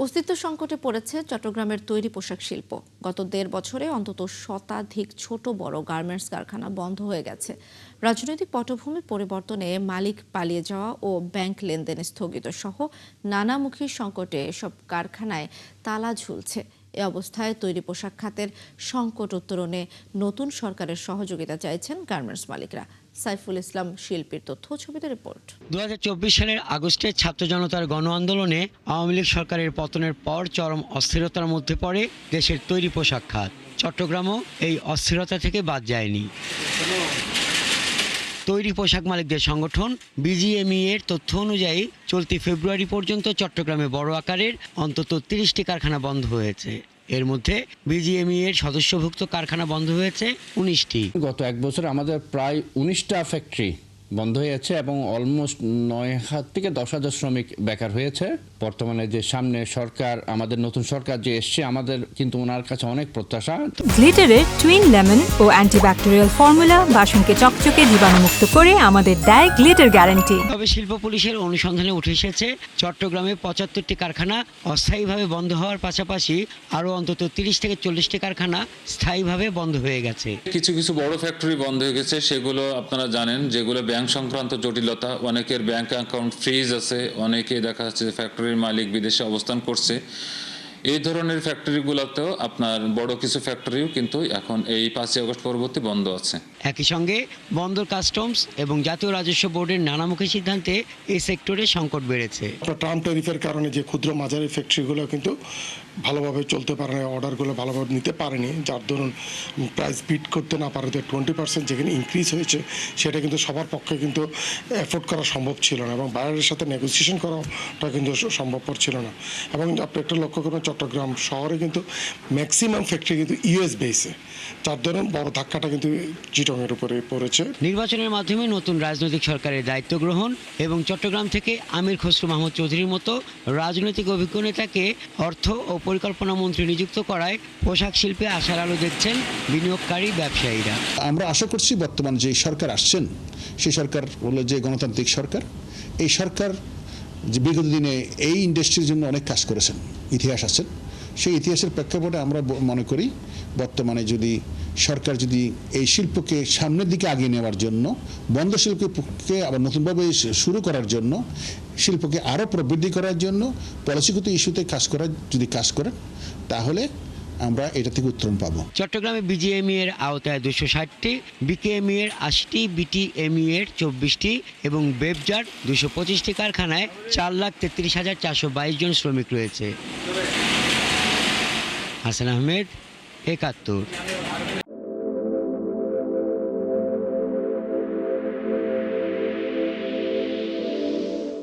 অস্তিত্ব সংকটে পড়েছে চট্টগ্রামের তৈরি পোশাক শিল্প। গত ১.৫ বছরে অন্তত শতাধিক ছোট বড় গার্মেন্টস কারখানা বন্ধ হয়ে গেছে। রাজনৈতিক পটভূমি পরিবর্তনে মালিক পালিয়ে যাওয়া ও ব্যাংক লেনদেন স্থগিত সহ নানামুখী সংকটে এসব কারখানায় তালা ঝুলছে। এ অবস্থায় তৈরি পোশাক খাতের সংকট উত্তরণে নতুন সরকারের সহযোগিতা চাইছেন গার্মেন্টস মালিকরা। সাইফুল ইসলাম শিল্পীর তথ্য ছবিতে রিপোর্ট। ২০২৪ সালের আগস্টে ছাত্র জনতার গণ আন্দোলনে আওয়ামী লীগ সরকারের পতনের পর চরম অস্থিরতার মধ্যে পড়ে দেশের তৈরি পোশাক খাত। চট্টগ্রামও এই অস্থিরতা থেকে বাদ যায়নি। তৈরি পোশাক মালিকদের সংগঠন বিজিএমইএ এর তথ্য অনুযায়ী চলতি ফেব্রুয়ারি পর্যন্ত চট্টগ্রামে বড় আকারের অন্তত ৩০টি কারখানা বন্ধ হয়েছে। এর মধ্যে বিজিএমইএ এর সদস্যভুক্ত কারখানা বন্ধ হয়েছে ১৯টি। গত এক বছর আমাদের প্রায় ১৯টা ফ্যাক্টরি বন্ধ হয়েছে এবং অলমোস্ট ৯,০০০ থেকে ১০,০০০ শ্রমিক বেকার হয়েছে। বর্তমানে যে সামনে সরকার, আমাদের নতুন সরকার যে এসছে, আমাদের কিন্তু ওনার কাছে অনেক প্রত্যাশা। গ্লিটারের টুইন লেমন ও অ্যান্টিব্যাকটেরিয়াল ফর্মুলা বাসনকে চকচকে জীবাণুমুক্ত করে আমাদের দেয় গ্লিটার গ্যারান্টি। তবে শিল্প পুলিশের অনুসন্ধানে উঠে এসেছে চট্টগ্রামে ৭৫টি কারখানা অস্থায়ীভাবে বন্ধ হওয়ার পাশাপাশি আরও অন্তত ৩০ থেকে ৪০টি কারখানা স্থায়ীভাবে বন্ধ হয়ে গেছে। কিছু কিছু বড় ফ্যাক্টরি বন্ধ হয়ে গেছে, সেগুলো আপনারা জানেন, যেগুলো ব্যাংক সংক্রান্ত জটিলতা, অনেকের ব্যাংক অ্যাকাউন্ট ফ্রিজ আছে, অনেকে দেখা যাচ্ছে ফ্যাক্টরির মালিক বিদেশে অবস্থান করছে। এই ধরনের ফ্যাক্টরিগুলোতেও আপনার বড় কিছু ফ্যাক্টরিও কিন্তু এখন এই ৫ই আগস্ট পরবর্তী বন্ধ আছে। একই সঙ্গে বন্দর কাস্টমস এবং জাতীয় রাজস্ব বোর্ডের নানামুখী সিদ্ধান্তে এই সেক্টরে সংকট বেড়েছে। ট্রাম্প ট্যারিফের কারণে যে ক্ষুদ্র মাঝারি ফ্যাক্টরিগুলো কিন্তু ভালোভাবে চলতে পারে না, অর্ডারগুলো ভালোভাবে নিতে পারেনি, যার দরুন প্রাইস বিট করতে না পারে 20% যেখানে ইনক্রিজ হয়েছে, সেটা কিন্তু সবার পক্ষে কিন্তু অ্যাফোর্ড করা সম্ভব ছিল না এবং বাইরের সাথে নেগোসিয়েশন করাটা কিন্তু সম্ভবপর ছিল না। এবং আপনি একটা লক্ষ্য করবেন, চট্টগ্রাম শহরে কিন্তু ম্যাক্সিমাম ফ্যাক্টরি কিন্তু ইউএস বেসে, যার দরুন বড় ধাক্কাটা কিন্তু চিটংয়ের উপরে পড়েছে। নির্বাচনের মাধ্যমে নতুন রাজনৈতিক সরকারের দায়িত্ব গ্রহণ এবং চট্টগ্রাম থেকে আমির খসরু মাহমুদ চৌধুরীর মতো রাজনৈতিক অভিজ্ঞ নেতাকে অর্থ ও পরিকল্পনা মন্ত্রী নিযুক্ত করায় পোশাক শিল্পে আশার আলো দেখছেন বিনিয়োগকারী ব্যবসায়ীরা। আমরা আশা করছি বর্তমান যে সরকার আসছেন, সেই সরকার হলো যে গণতান্ত্রিক সরকার। এই সরকার যে বিগত দিনে এই ইন্ডাস্ট্রির জন্য অনেক কাজ করেছেন, ইতিহাস আছেন। সেই ইতিহাসের প্রেক্ষাপটে আমরা মনে করি বর্তমানে যদি সরকার যদি এই শিল্পকে সামনের দিকে আগিয়ে নেওয়ার জন্য, বন্ধ শিল্পকে আবার নতুনভাবে শুরু করার জন্য, শিল্পকে আরও প্রবৃদ্ধি করার জন্য পলিসিগত ইস্যুতে কাজ করেন, তাহলে আমরা এটা থেকে উত্তরণ পাবো। চট্টগ্রামে বিজিএমই এর আওতায় 260টি, বিকেএমই এর 80টি, বিটিএমই এর 24টি এবং বেবজার 225টি কারখানায় 4,33,422 জন শ্রমিক রয়েছে। হাসান আহমেদ, ৭১।